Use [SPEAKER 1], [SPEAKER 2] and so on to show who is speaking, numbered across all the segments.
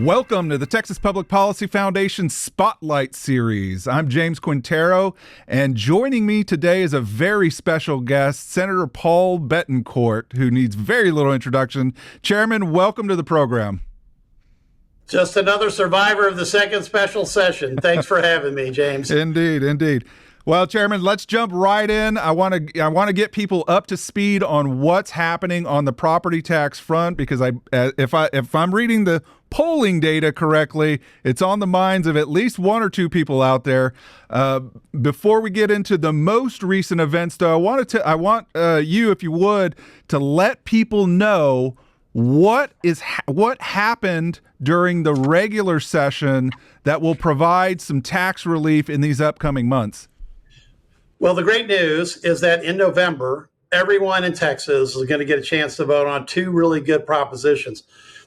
[SPEAKER 1] Welcome to the Texas Public Policy Foundation Spotlight Series. I'm James Quintero, and joining me today is a very special guest, Senator Paul Bettencourt, who needs very little introduction. Chairman, welcome to the program.
[SPEAKER 2] Just another survivor of the second special session. Thanks for having me, James.
[SPEAKER 1] Indeed, indeed. Well, Chairman, let's jump right in. I want to get people up to speed on what's happening on the property tax front, because if I'm reading the polling data correctly, it's on the minds of at least one or two people out there. Before we get into the most recent events, though, I want you, if you would, to let people know what happened during the regular session that will provide some tax relief in these upcoming months.
[SPEAKER 2] Well, the great news is that in November, everyone in Texas is going to get a chance to vote on two really good propositions.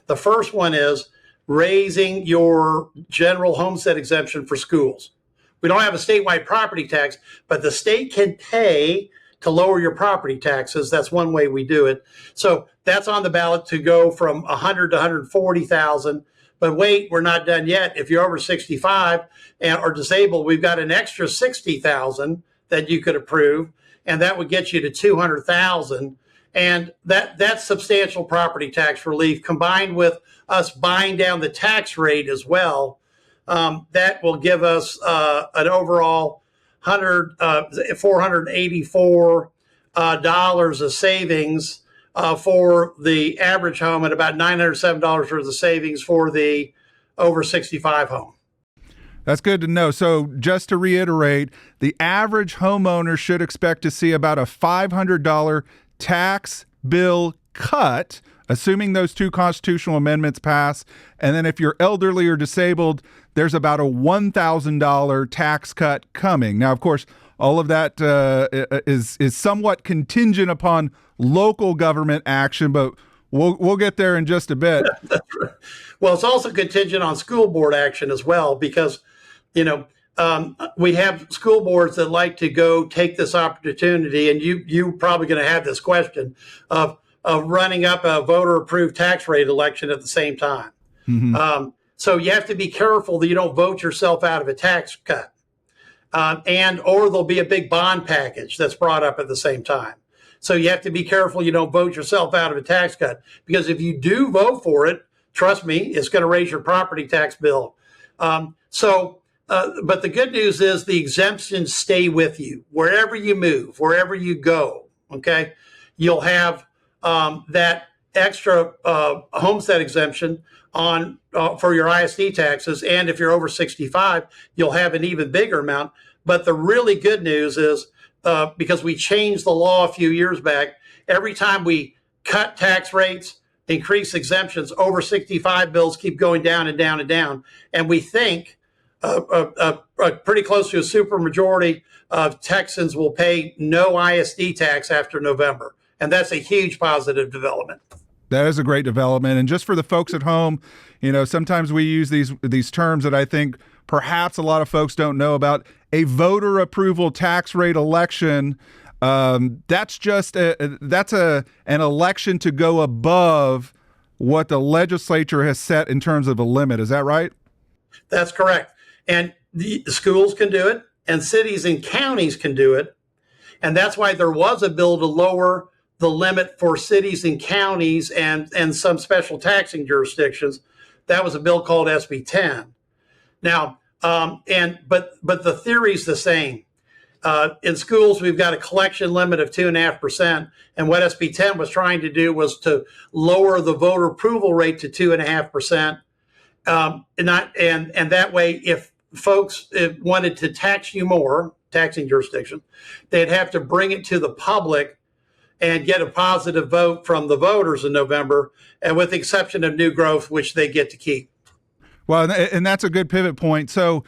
[SPEAKER 2] The first one is raising your general homestead exemption for schools. We don't have a statewide property tax, but the state can pay to lower your property taxes. That's one way we do it. So that's on the ballot to go from 100 to 140,000. But wait, we're not done yet. If you're over 65 or disabled, we've got an extra 60,000 that you could approve, and that would get you to 200,000. And that's substantial property tax relief, combined with us buying down the tax rate as well. That will give us an overall $484 of savings for the average home, and about $907 worth of savings for the over 65 home.
[SPEAKER 1] That's good to know. So just to reiterate, the average homeowner should expect to see about a $500 tax bill cut, assuming those two constitutional amendments pass. And then if you're elderly or disabled, there's about a $1,000 tax cut coming. Now, of course, all of that is somewhat contingent upon local government action, but we'll get there in just a bit.
[SPEAKER 2] That's right. Well, it's also contingent on school board action as well, because we have school boards that like to go take this opportunity, and you're probably going to have this question of running up a voter-approved tax rate election at the same time. Mm-hmm. So you have to be careful that you don't vote yourself out of a tax cut, or there'll be a big bond package that's brought up at the same time. So you have to be careful you don't vote yourself out of a tax cut, because if you do vote for it, trust me, it's going to raise your property tax bill. But the good news is the exemptions stay with you wherever you move, wherever you go. Okay, you'll have that extra homestead exemption on for your ISD taxes, and if you're over 65, you'll have an even bigger amount. But the really good news is because we changed the law a few years back, every time we cut tax rates, increase exemptions, over 65 bills keep going down and down and down, and we think pretty close to a supermajority of Texans will pay no ISD tax after November. And that's a huge positive development.
[SPEAKER 1] That is a great development. And just for the folks at home, sometimes we use these terms that I think perhaps a lot of folks don't know about. A voter approval tax rate election, that's just an election to go above what the legislature has set in terms of a limit. Is that right?
[SPEAKER 2] That's correct. And the schools can do it, and cities and counties can do it. And that's why there was a bill to lower the limit for cities and counties and some special taxing jurisdictions. That was a bill called SB 10. Now, but the theory's the same. In schools, we've got a collection limit of 2.5%. And what SB 10 was trying to do was to lower the voter approval rate to 2.5%. And that way, if folks wanted to tax you more, taxing jurisdiction, they'd have to bring it to the public and get a positive vote from the voters in November, and with the exception of new growth, which they get to keep.
[SPEAKER 1] Well, and that's a good pivot point. So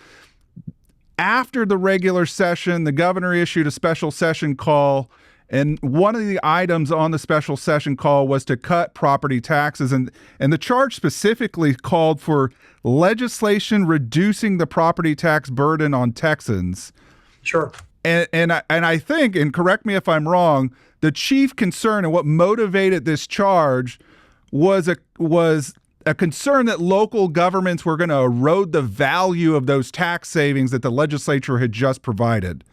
[SPEAKER 1] after the regular session, the governor issued a special session call, and one of the items on the special session call was to cut property taxes. And the charge specifically called for legislation reducing the property tax burden on Texans.
[SPEAKER 2] Sure.
[SPEAKER 1] And I think, and correct me if I'm wrong, the chief concern and what motivated this charge was a concern that local governments were going to erode the value of those tax savings that the legislature had just provided.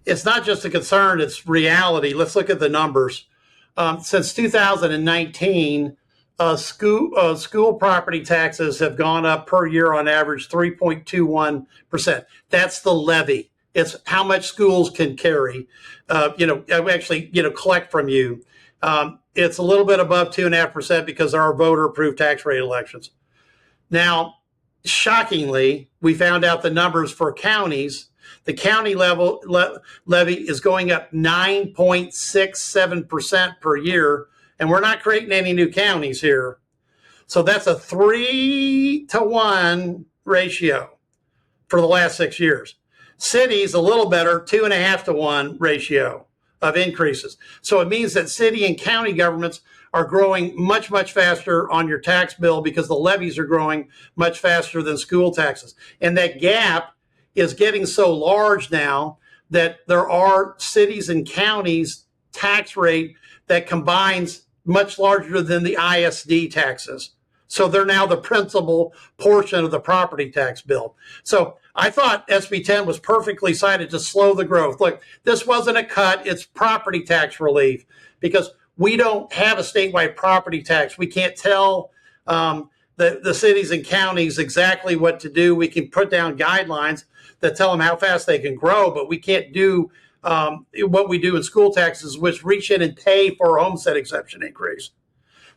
[SPEAKER 2] It's not just a concern, it's reality. Let's look at the numbers. Since 2019, school property taxes have gone up per year on average 3.21%. That's the levy. It's how much schools can carry, collect from you. It's a little bit above 2.5% because there are voter approved tax rate elections. Now, shockingly, we found out the numbers for counties. The county level levy is going up 9.67% per year, and we're not creating any new counties here. So that's a 3-to-1 ratio for the last 6 years. Cities, a little better, 2.5-to-1 ratio of increases. So it means that city and county governments are growing much, much faster on your tax bill because the levies are growing much faster than school taxes. And that gap is getting so large now that there are cities and counties tax rate that combines much larger than the ISD taxes. So they're now the principal portion of the property tax bill. So I thought SB 10 was perfectly cited to slow the growth. Look, this wasn't a cut, it's property tax relief because we don't have a statewide property tax. We can't tell the cities and counties exactly what to do. We can put down guidelines that tell them how fast they can grow, but we can't do what we do in school taxes, which reach in and pay for a homestead exemption increase.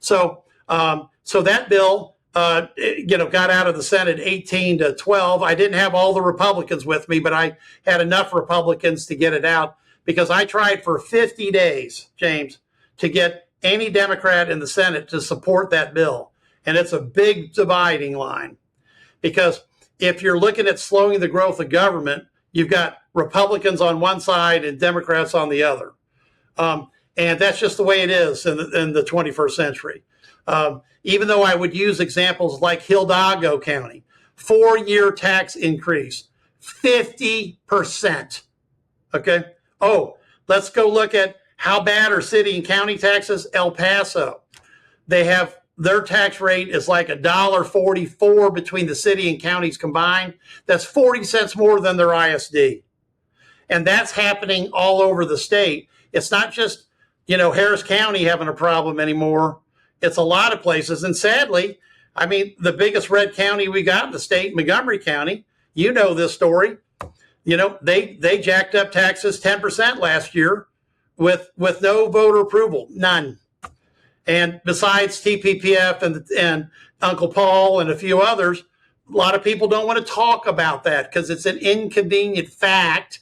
[SPEAKER 2] So that bill, got out of the Senate 18-12. I didn't have all the Republicans with me, but I had enough Republicans to get it out because I tried for 50 days, James, to get any Democrat in the Senate to support that bill. And it's a big dividing line because if you're looking at slowing the growth of government, you've got Republicans on one side and Democrats on the other. And that's just the way it is in the 21st century. Even though I would use examples like Hidalgo County, 4-year tax increase, 50%. Okay. Oh, let's go look at how bad are city and county taxes. El Paso, their tax rate is like $1.44 between the city and counties combined. That's 40 cents more than their ISD. And that's happening all over the state. It's not just, Harris County having a problem anymore. It's a lot of places. And sadly, the biggest red county we got in the state, Montgomery County, you know this story. They jacked up taxes 10% last year with no voter approval, none. And besides TPPF and Uncle Paul and a few others, a lot of people don't want to talk about that because it's an inconvenient fact.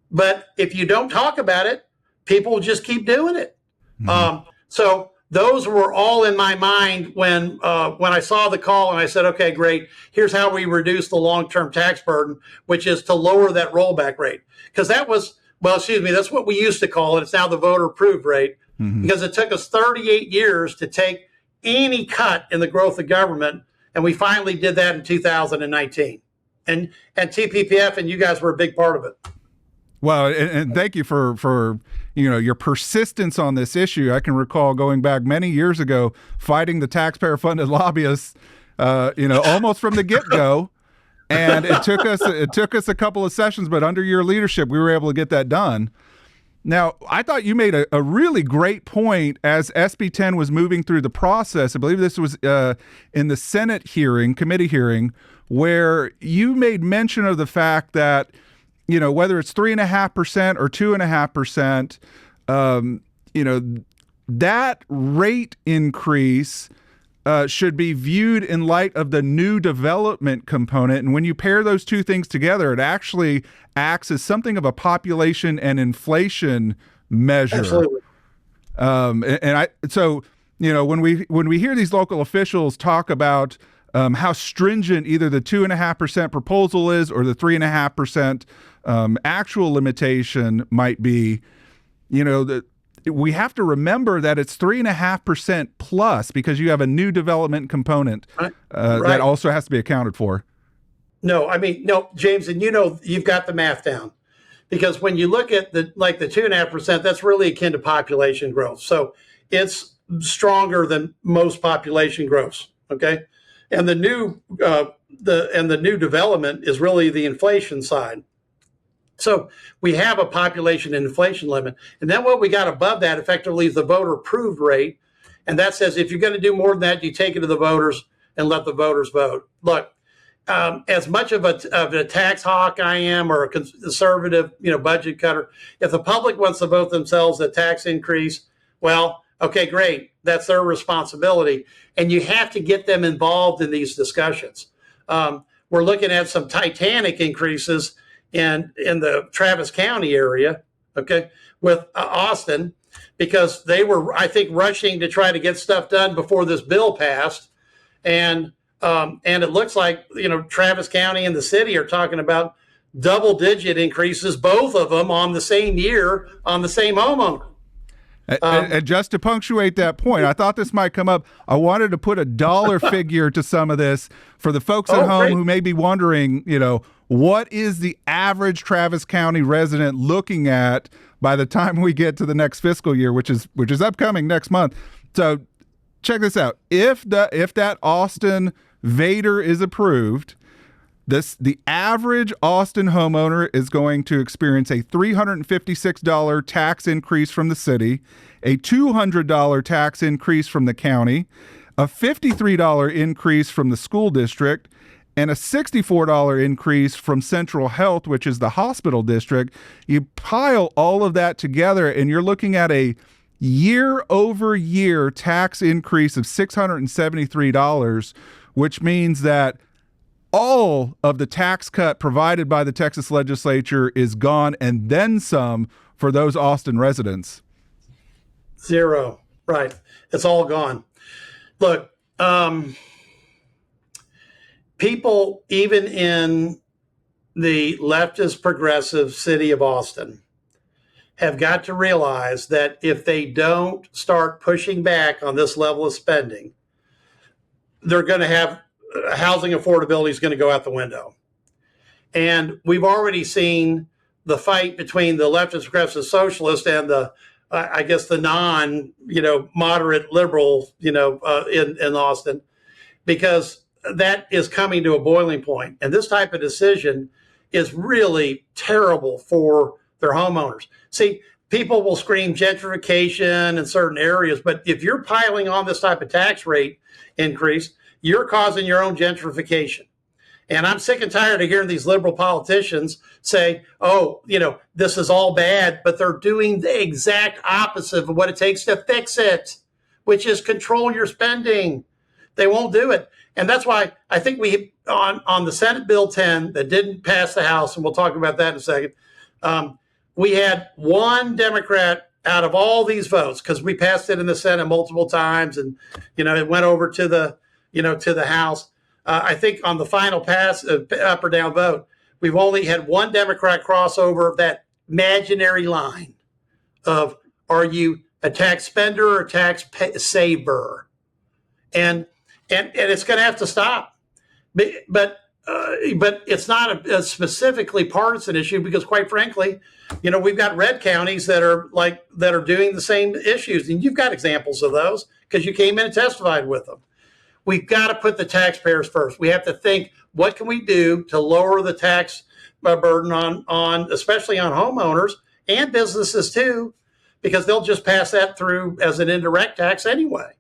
[SPEAKER 2] But if you don't talk about it, people will just keep doing it. Mm-hmm. So those were all in my mind when I saw the call and I said, okay, great. Here's how we reduce the long-term tax burden, which is to lower that rollback rate. Because that's what we used to call it. It's now the voter approved rate. Mm-hmm. Because it took us 38 years to take any cut in the growth of government. And we finally did that in 2019. And TPPF and you guys were a big part of it.
[SPEAKER 1] Well, and thank you for your persistence on this issue. I can recall going back many years ago, fighting the taxpayer-funded lobbyists, almost from the get-go. And it took us a couple of sessions, but under your leadership, we were able to get that done. Now, I thought you made a really great point as SB 10 was moving through the process. I believe this was in the Senate committee hearing, where you made mention of the fact that, whether it's 3.5% or 2.5%, that rate increase should be viewed in light of the new development component. And when you pair those two things together, it actually acts as something of a population and inflation measure.
[SPEAKER 2] Absolutely.
[SPEAKER 1] When we hear these local officials talk about how stringent either the 2.5% proposal is or the 3.5% actual limitation might be, we have to remember that it's 3.5% plus because you have a new development component that also has to be accounted for.
[SPEAKER 2] No, James, and you've got the math down because when you look at the 2.5%, that's really akin to population growth. So it's stronger than most population growths. Okay, and the new new development is really the inflation side. So we have a population inflation limit, and then what we got above that effectively is the voter approved rate, and that says if you're going to do more than that, you take it to the voters and let the voters vote. Look, as much of a tax hawk I am, or a conservative, budget cutter, if the public wants to vote themselves a tax increase, well, okay, great. That's their responsibility. And you have to get them involved in these discussions. We're looking at some titanic increases in the Travis County area, okay, with Austin, because they were, I think, rushing to try to get stuff done before this bill passed. And it looks like, Travis County and the city are talking about double-digit increases, both of them on the same year, on the same homeowner.
[SPEAKER 1] And just to punctuate that point, I thought this might come up. I wanted to put a dollar figure to some of this for the folks at home who may be wondering, what is the average Travis County resident looking at by the time we get to the next fiscal year, which is upcoming next month. So check this out. If that Austin Vader is approved, the average Austin homeowner is going to experience a $356 tax increase from the city, a $200 tax increase from the county, a $53 increase from the school district, and a $64 increase from Central Health, which is the hospital district. You pile all of that together, and you're looking at a year-over-year tax increase of $673, which means that all of the tax cut provided by the Texas Legislature is gone, and then some for those Austin residents.
[SPEAKER 2] Zero. Right. It's all gone. Look, people, even in the leftist progressive city of Austin, have got to realize that if they don't start pushing back on this level of spending, they're going to have housing affordability is going to go out the window. And we've already seen the fight between the leftist progressive socialist and the, I guess, the non, moderate liberal, in Austin, because that is coming to a boiling point. And this type of decision is really terrible for their homeowners. See, people will scream gentrification in certain areas, but if you're piling on this type of tax rate increase, you're causing your own gentrification. And I'm sick and tired of hearing these liberal politicians say, oh, this is all bad, but they're doing the exact opposite of what it takes to fix it, which is control your spending. They won't do it. And that's why I think we, on the Senate Bill 10 that didn't pass the House, and we'll talk about that in a second, we had one Democrat out of all these votes, because we passed it in the Senate multiple times, and, it went over to the House. I think on the final pass, up or down vote, we've only had one Democrat cross over that imaginary line of, are you a tax spender or a tax saver? And it's going to have to stop. But it's not a specifically partisan issue, because, quite frankly, we've got red counties that are doing the same issues, and you've got examples of those because you came in and testified with them. We've got to put the taxpayers first. We have to think, what can we do to lower the tax burden on especially on homeowners and businesses too, because they'll just pass that through as an indirect tax anyway.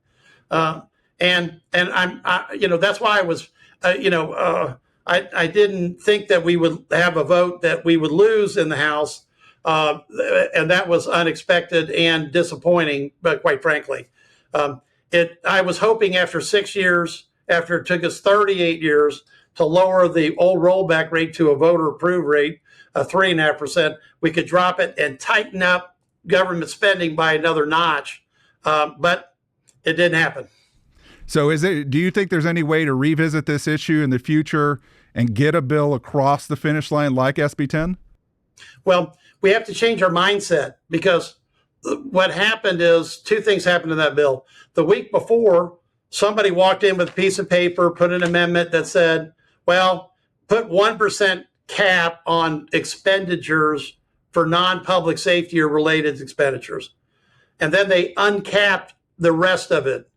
[SPEAKER 2] And that's why I was, I didn't think that we would have a vote that we would lose in the House, and that was unexpected and disappointing. But quite frankly, I was hoping after 6 years, after it took us 38 years to lower the old rollback rate to a voter approved rate of 3.5%, we could drop it and tighten up government spending by another notch. But it didn't happen.
[SPEAKER 1] So do you think there's any way to revisit this issue in the future and get a bill across the finish line like SB 10?
[SPEAKER 2] Well, we have to change our mindset, because what happened is two things happened in that bill. The week before, somebody walked in with a piece of paper, put an amendment that said, well, put 1% cap on expenditures for non-public safety or related expenditures. And then they uncapped the rest of it,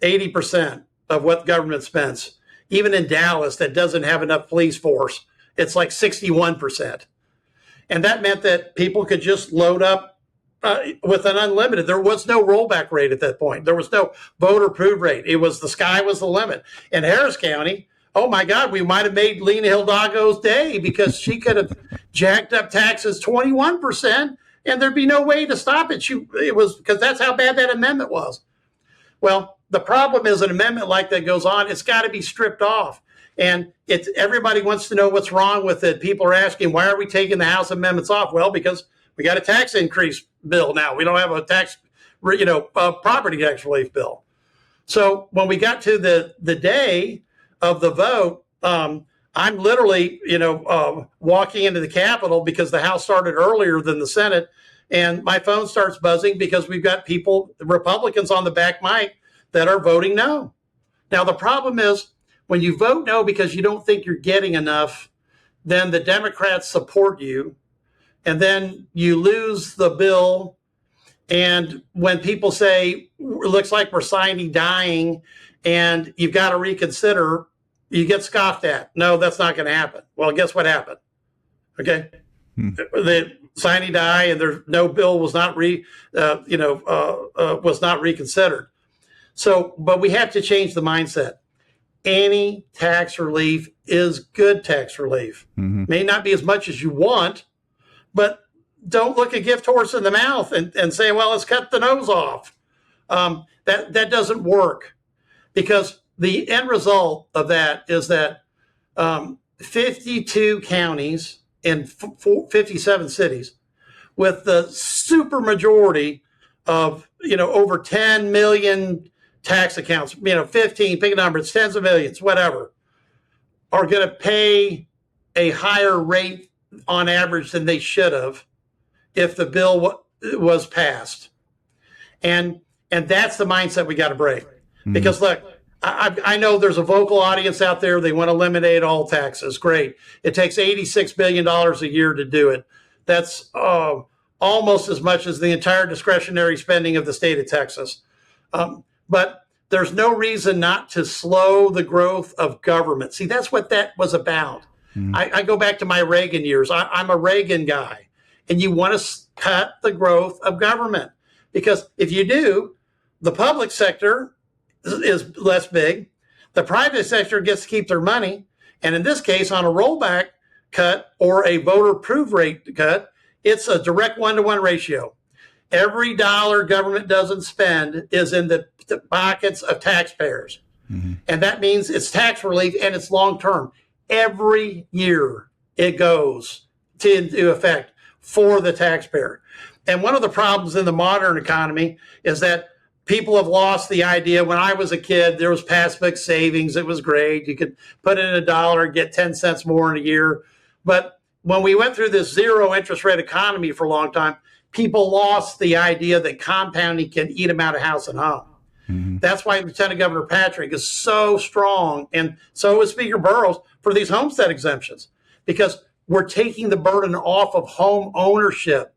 [SPEAKER 2] 80%. of what government spends. Even in Dallas, that doesn't have enough police force, it's like 61%. And that meant that people could just load up with an unlimited. There was no rollback rate at that point. There was no voter approved rate. It was the sky was the limit. In Harris County, oh my God, we might have made Lena Hidalgo's day because she could have jacked up taxes 21%, and there'd be no way to stop it. It was because that's how bad that amendment was. Well, the problem is an amendment like that goes on, it's got to be stripped off. And everybody wants to know what's wrong with it. People are asking, why are we taking the House amendments off? Well, because we got a tax increase bill now. We don't have a property tax relief bill. So when we got to the day of the vote, I'm literally, walking into the Capitol because the House started earlier than the Senate, and my phone starts buzzing because we've got Republicans on the back mic that are voting no. Now, the problem is when you vote no because you don't think you're getting enough, then the Democrats support you, and then you lose the bill. And when people say, it looks like we're signing dying and you've got to reconsider, you get scoffed at. No, that's not going to happen. Well, guess what happened? Okay. The signing die and there's no bill was not was not reconsidered. So, but we have to change the mindset. Any tax relief is good tax relief. May not be as much as you want, but don't look a gift horse in the mouth and say, well, let's cut the nose off. That doesn't work, because the end result of that is that 52 counties in 57 cities with the super majority of, over 10 million tax accounts, 15, pick a number, it's tens of millions, whatever, are going to pay a higher rate on average than they should have if the bill was passed. And that's the mindset we got to break. Because look, I know there's a vocal audience out there. They want to eliminate all taxes. Great. It takes $86 billion a year to do it. That's almost as much as the entire discretionary spending of the state of Texas. But there's no reason not to slow the growth of government. See, that's what that was about. I go back to my Reagan years. I'm a Reagan guy. And you want to cut the growth of government, because if you do, the public sector is less big. The private sector gets to keep their money. And in this case, on a rollback cut or a voter approved rate cut, it's a direct 1-to-1 ratio. Every dollar government doesn't spend is in the pockets of taxpayers. And that means it's tax relief and it's long term. Every year it goes into effect for the taxpayer. And one of the problems in the modern economy is that people have lost the idea. When I was a kid, there was passbook savings. It was great. You could put in $1 and get 10 cents more in a year. But when we went through this zero interest rate economy for a long time, people lost the idea that compounding can eat them out of house and home. That's why Lieutenant Governor Patrick is so strong, and so is Speaker Burrows, for these homestead exemptions, because we're taking the burden off of home ownership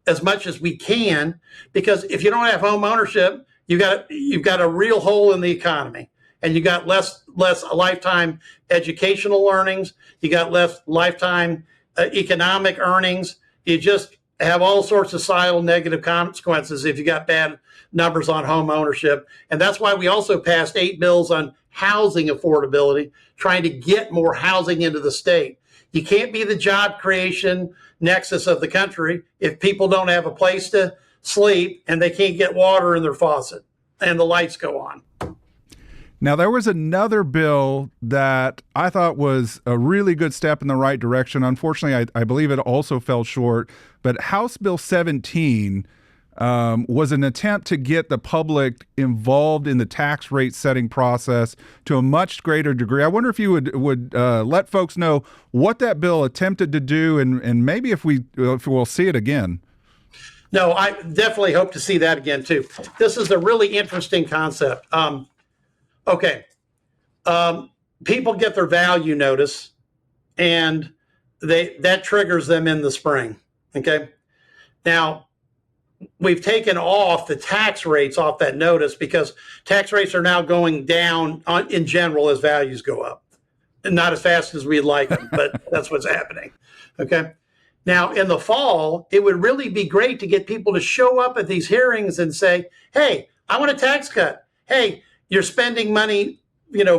[SPEAKER 2] as much as we can. Because if you don't have home ownership, you've got a real hole in the economy, and you got less lifetime educational earnings. You got less lifetime economic earnings. You just have all sorts of societal negative consequences if you got bad numbers on home ownership. And that's why we also passed 8 bills on housing affordability, trying to get more housing into the state. You can't be the job creation nexus of the country if people don't have a place to sleep and they can't get water in their faucet and the lights go on.
[SPEAKER 1] Now, there was another bill that I thought was a really good step in the right direction. Unfortunately, I believe it also fell short. But House Bill 17 was an attempt to get the public involved in the tax rate setting process to a much greater degree. I wonder if you would let folks know what that bill attempted to do, and maybe if we'll see it again.
[SPEAKER 2] No, I definitely hope to see that again, too. This is a really interesting concept. People get their value notice, and that triggers them in the spring. Okay. Now, we've taken off the tax rates off that notice because tax rates are now going down in general as values go up. And not as fast as we'd like them, but that's what's happening. Okay. Now, in the fall, it would really be great to get people to show up at these hearings and say, hey, I want a tax cut. Hey, you're spending money,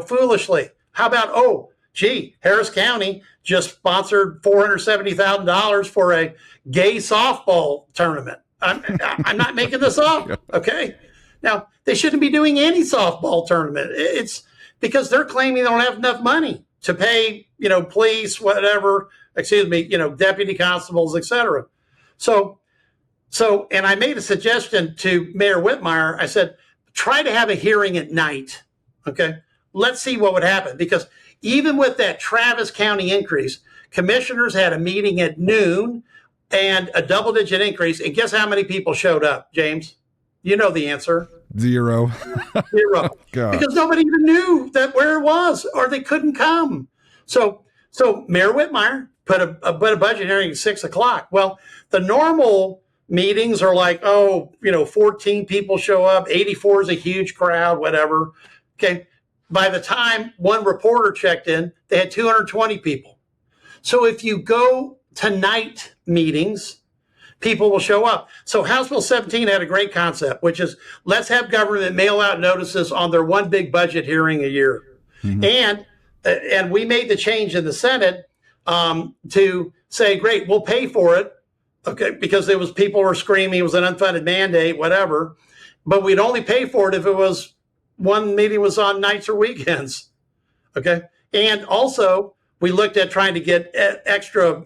[SPEAKER 2] foolishly. How about, Harris County just sponsored $470,000 for a gay softball tournament. I'm not making this up. Okay. Now, they shouldn't be doing any softball tournament. It's because they're claiming they don't have enough money to pay, police, whatever, deputy constables, et cetera. So, and I made a suggestion to Mayor Whitmire. I said, try to have a hearing at night. Okay. Let's see what would happen. Because even with that Travis County increase, commissioners had a meeting at noon and a double-digit increase. And guess how many people showed up, James? You know the answer.
[SPEAKER 1] Zero.
[SPEAKER 2] Because nobody even knew where it was, or they couldn't come. So Mayor Whitmire put a budget hearing at 6:00. Well, the normal meetings are like, 14 people show up, 84 is a huge crowd, whatever. Okay. By the time one reporter checked in, they had 220 people. So if you go to night meetings, people will show up. So House Bill 17 had a great concept, which is let's have government mail out notices on their one big budget hearing a year. Mm-hmm. And we made the change in the Senate to say, great, we'll pay for it. Okay, because people were screaming it was an unfunded mandate, whatever. But we'd only pay for it if it was one meeting was on nights or weekends. Okay. And also we looked at trying to get extra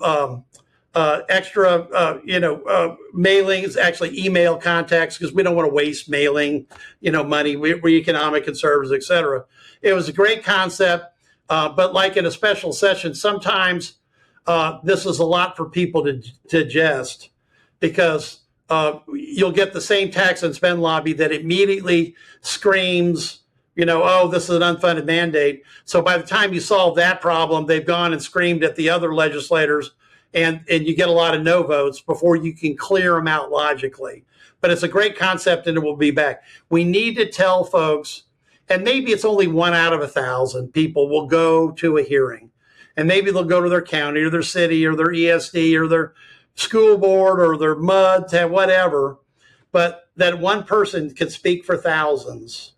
[SPEAKER 2] mailings, actually email contacts, because we don't want to waste mailing, money. We're economic conservatives, et cetera. It was a great concept. But like in a special session, sometimes this is a lot for people to digest because you'll get the same tax and spend lobby that immediately screams, this is an unfunded mandate. So by the time you solve that problem, they've gone and screamed at the other legislators and you get a lot of no votes before you can clear them out logically. But it's a great concept and it will be back. We need to tell folks, and maybe it's only 1 out of 1,000 people will go to a hearing. And maybe they'll go to their county or their city or their ESD or their school board or their MUD, whatever. But that one person can speak for thousands.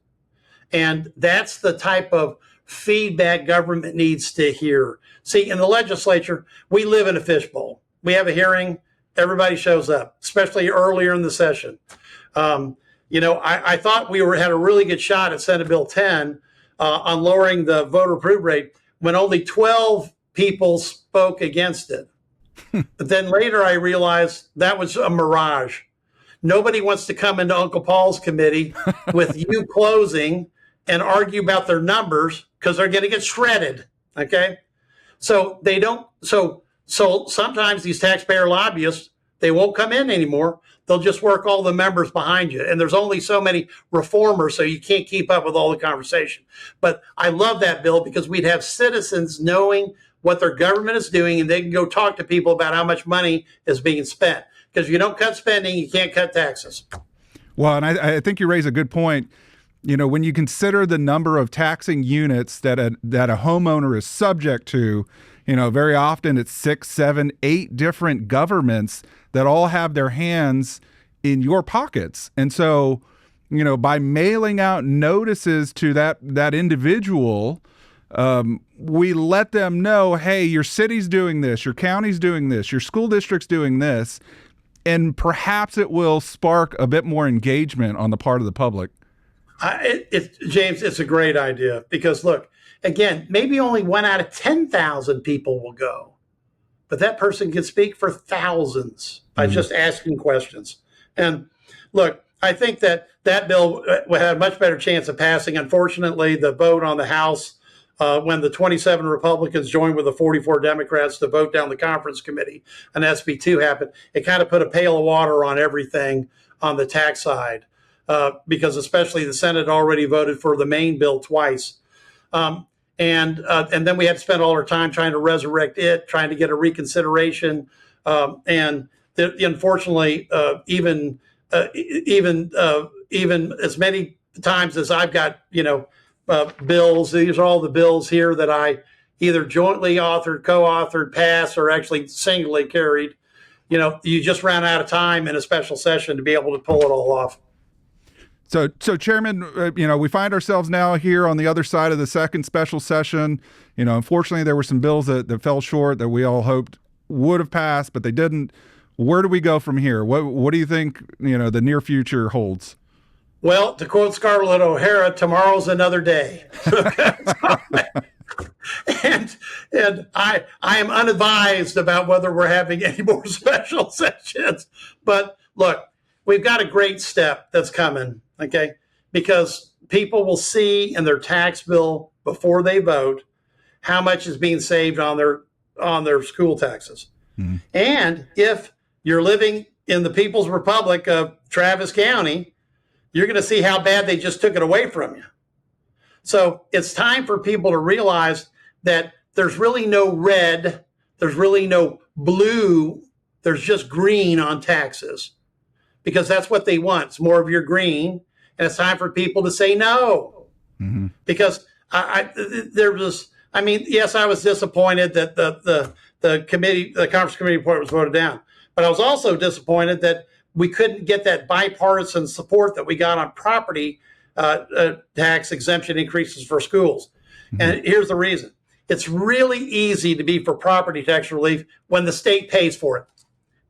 [SPEAKER 2] And that's the type of feedback government needs to hear. See, in the legislature, we live in a fishbowl. We have a hearing, everybody shows up, especially earlier in the session. I thought we had a really good shot at Senate Bill 10 on lowering the voter approval rate when only 12 people spoke against it. But then later I realized that was a mirage. Nobody wants to come into Uncle Paul's committee with you closing and argue about their numbers because they're going to get shredded. Okay. So they don't. So sometimes these taxpayer lobbyists, they won't come in anymore. They'll just work all the members behind you. And there's only so many reformers, so you can't keep up with all the conversation. But I love that bill because we'd have citizens knowing what their government is doing, and they can go talk to people about how much money is being spent. Because if you don't cut spending, you can't cut taxes.
[SPEAKER 1] Well, and I think you raise a good point. When you consider the number of taxing units that a homeowner is subject to, very often it's 6, 7, 8 different governments that all have their hands in your pockets. And so, by mailing out notices to that individual, we let them know, hey, your city's doing this, your county's doing this, your school district's doing this, and perhaps it will spark a bit more engagement on the part of the public.
[SPEAKER 2] James, it's a great idea because look, again, maybe only 1 out of 10,000 people will go, but that person can speak for thousands by just asking questions. And look, I think that bill had a much better chance of passing. Unfortunately, the vote on the House, when the 27 Republicans joined with the 44 Democrats to vote down the conference committee and SB 2 happened, it kind of put a pail of water on everything on the tax side. Because especially the Senate already voted for the main bill twice. And then we had to spend all our time trying to resurrect it, trying to get a reconsideration. Unfortunately, even even as many times as I've got, bills. These are all the bills here that I either jointly authored, co-authored, passed, or actually singly carried. You just ran out of time in a special session to be able to pull it all off.
[SPEAKER 1] So Chairman, we find ourselves now here on the other side of the second special session. Unfortunately, there were some bills that fell short that we all hoped would have passed, but they didn't. Where do we go from here? What do you think, the near future holds?
[SPEAKER 2] Well, to quote Scarlett O'Hara, tomorrow's another day. And I am unadvised about whether we're having any more special sessions. But look, we've got a great step that's coming, okay? Because people will see in their tax bill before they vote how much is being saved on their school taxes. Mm-hmm. And if you're living in the People's Republic of Travis County, you're going to see how bad they just took it away from you. So it's time for people to realize that there's really no red, there's really no blue, there's just green on taxes, because that's what they want. It's more of your green, and it's time for people to say no. Mm-hmm. Because yes, I was disappointed that the conference committee report was voted down, but I was also disappointed that we couldn't get that bipartisan support that we got on property tax exemption increases for schools. Mm-hmm. And here's the reason. It's really easy to be for property tax relief when the state pays for it.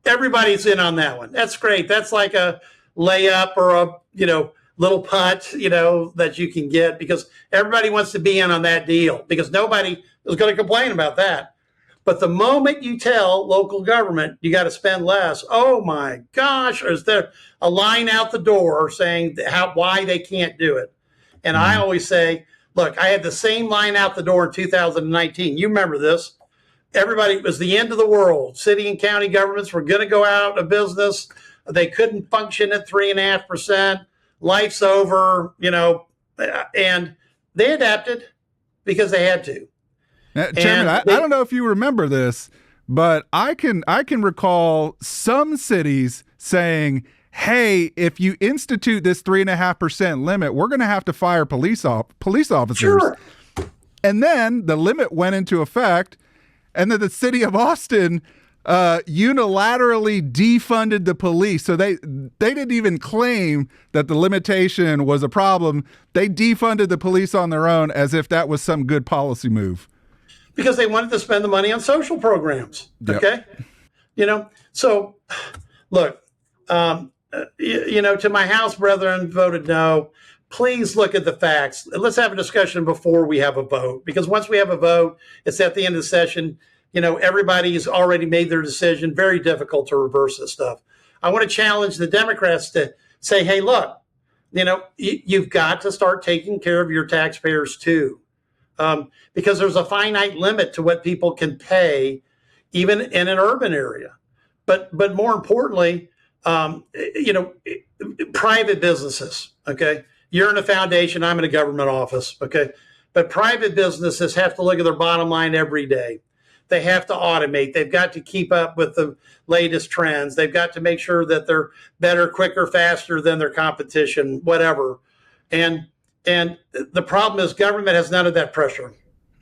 [SPEAKER 2] Everybody's in on that one. That's great. That's like a layup or a, little putt, that you can get, because everybody wants to be in on that deal, because nobody is going to complain about that. But the moment you tell local government you got to spend less, oh my gosh, is there a line out the door saying why they can't do it? And I always say, look, I had the same line out the door in 2019. You remember this. Everybody, it was the end of the world. City and county governments were going to go out of business. They couldn't function at 3.5%. Life's over, and they adapted because they had to.
[SPEAKER 1] Now, Chairman, I don't know if you remember this, but I can recall some cities saying, hey, if you institute this 3.5% limit, we're going to have to fire police officers.
[SPEAKER 2] Sure.
[SPEAKER 1] And then the limit went into effect, and then the city of Austin unilaterally defunded the police. So they didn't even claim that the limitation was a problem. They defunded the police on their own as if that was some good policy move.
[SPEAKER 2] Because they wanted to spend the money on social programs. Okay. Yep. So look, to my House brethren voted no, please look at the facts. Let's have a discussion before we have a vote, because once we have a vote, it's at the end of the session. Everybody's already made their decision. Very difficult to reverse this stuff. I want to challenge the Democrats to say, hey, look, you've got to start taking care of your taxpayers too. Because there's a finite limit to what people can pay, even in an urban area. But more importantly, private businesses, okay? You're in a foundation, I'm in a government office, okay? But private businesses have to look at their bottom line every day. They have to automate. They've got to keep up with the latest trends. They've got to make sure that they're better, quicker, faster than their competition, whatever. And the problem is government has none of that pressure.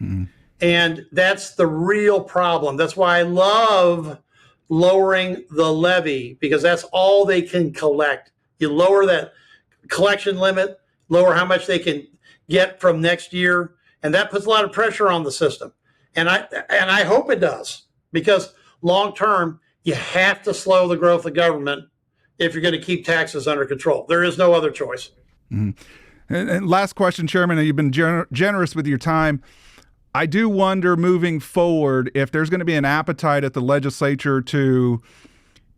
[SPEAKER 2] Mm-hmm. And that's the real problem. That's why I love lowering the levy, because that's all they can collect. You lower that collection limit, lower how much they can get from next year, and that puts a lot of pressure on the system. And I hope it does, because long term, you have to slow the growth of government if you're going to keep taxes under control. There is no other choice.
[SPEAKER 1] Mm-hmm. And last question, Chairman, you've been generous with your time. I do wonder moving forward if there's going to be an appetite at the legislature to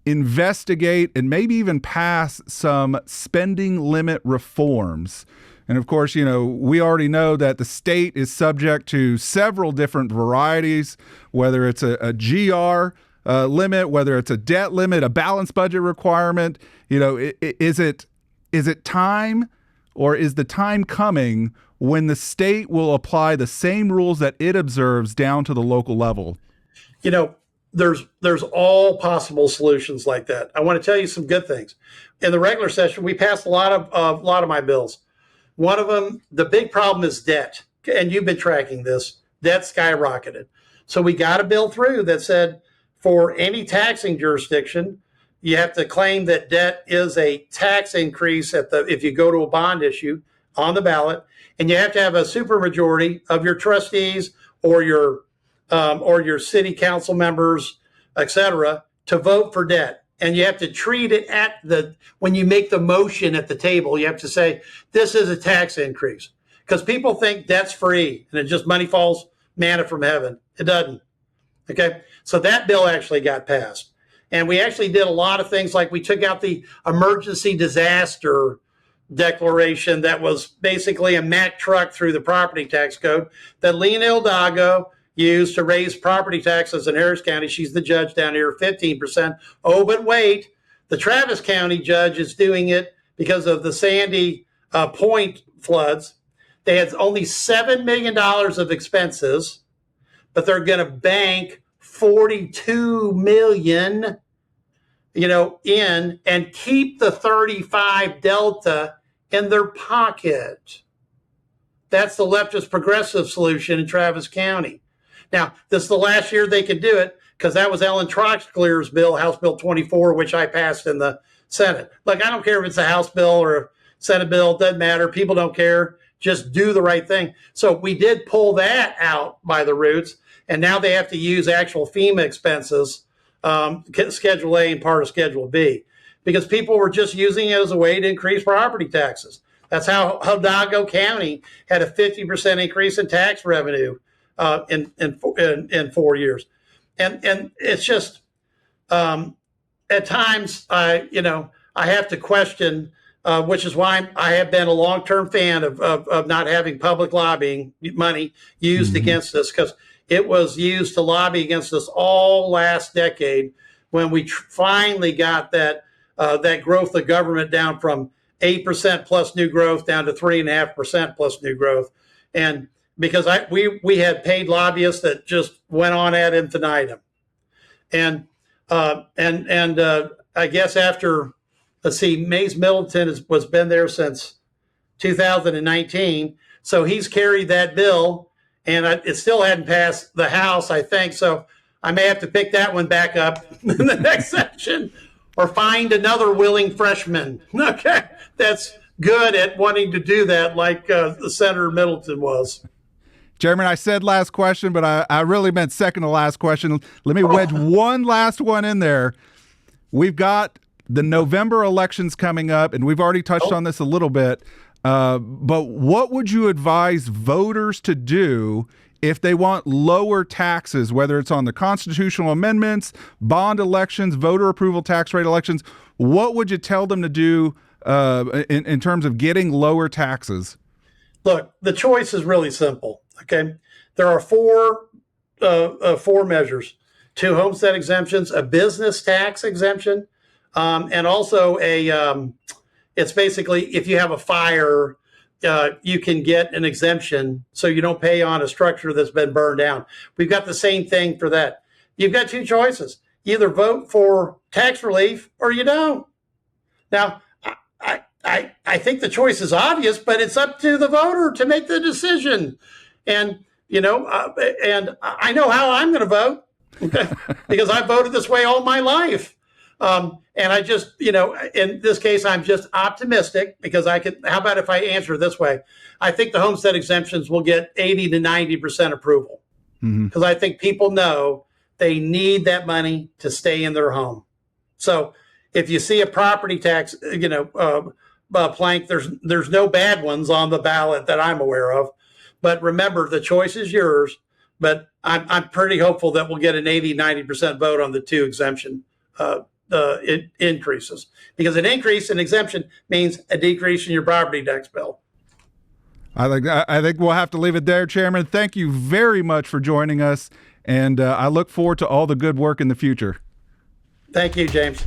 [SPEAKER 1] investigate and maybe even pass some spending limit reforms. And of course, we already know that the state is subject to several different varieties, whether it's a GR limit, whether it's a debt limit, a balanced budget requirement. Is it time, or is the time coming when the state will apply the same rules that it observes down to the local level?
[SPEAKER 2] there's all possible solutions like that. I want to tell you some good things. In the regular session, we passed a lot of my bills. One of them, the big problem is debt, and you've been tracking this. Debt skyrocketed. So we got a bill through that said for any taxing jurisdiction, you have to claim that debt is a tax increase if you go to a bond issue on the ballot, and you have to have a supermajority of your trustees or your city council members, et cetera, to vote for debt. And you have to treat it when you make the motion at the table, you have to say, this is a tax increase. Because people think debt's free and it just money falls manna from heaven. It doesn't. Okay. So that bill actually got passed. And we actually did a lot of things, like we took out the emergency disaster declaration that was basically a Mack truck through the property tax code that Lena Hidalgo used to raise property taxes in Harris County. She's the judge down here, 15%. Oh, but wait, the Travis County judge is doing it because of the Sandy Point floods. They had only $7 million of expenses, but they're going to bank $42 million, in and keep the 35 delta in their pocket. That's the leftist progressive solution in Travis County. Now, this is the last year they could do it, because that was Ellen Troxclear's bill, House Bill 24, which I passed in the Senate. Look, I don't care if it's a House bill or a Senate bill. It doesn't matter. People don't care. Just do the right thing. So we did pull that out by the roots, and now they have to use actual FEMA expenses, Schedule A and part of Schedule B, because people were just using it as a way to increase property taxes. That's how Hidalgo County had a 50% increase in tax revenue in 4 years. And it's just, at times, I have to question, which is why I have been a long-term fan of not having public lobbying money used against us, because it was used to lobby against us all last decade when we finally got that growth of government down from 8% plus new growth down to 3.5% plus new growth. And because we had paid lobbyists that just went on ad infinitum. And I guess after, let's see, Mays Middleton was been there since 2019. So he's carried that bill, and it still hadn't passed the House, I think. So I may have to pick that one back up in the next section, or find another willing freshman, okay, that's good at wanting to do that, like the Senator Middleton was.
[SPEAKER 1] Chairman, I said last question, but I really meant second to last question. Let me wedge one last one in there. We've got the November elections coming up, and we've already touched on this a little bit. But what would you advise voters to do if they want lower taxes, whether it's on the constitutional amendments, bond elections, voter approval tax rate elections? What would you tell them to do in terms of getting lower taxes?
[SPEAKER 2] Look, the choice is really simple. Okay, there are four measures: 2 homestead exemptions, a business tax exemption, and also it's basically if you have a fire, you can get an exemption so you don't pay on a structure that's been burned down. We've got the same thing for that. You've got 2 choices: either vote for tax relief or you don't. Now, I think the choice is obvious, but it's up to the voter to make the decision. And, and I know how I'm going to vote, okay, because I voted this way all my life. And I just, in this case, I'm just optimistic because how about if I answer it this way? I think the homestead exemptions will get 80 to 90% approval, because I think people know they need that money to stay in their home. So if you see a property tax, plank, there's no bad ones on the ballot that I'm aware of. But remember, the choice is yours. But I'm pretty hopeful that we'll get an 80, 90% vote on the 2 exemption increases, because an increase in exemption means a decrease in your property tax bill.
[SPEAKER 1] I think we'll have to leave it there, Chairman. Thank you very much for joining us, and I look forward to all the good work in the future.
[SPEAKER 2] Thank you, James.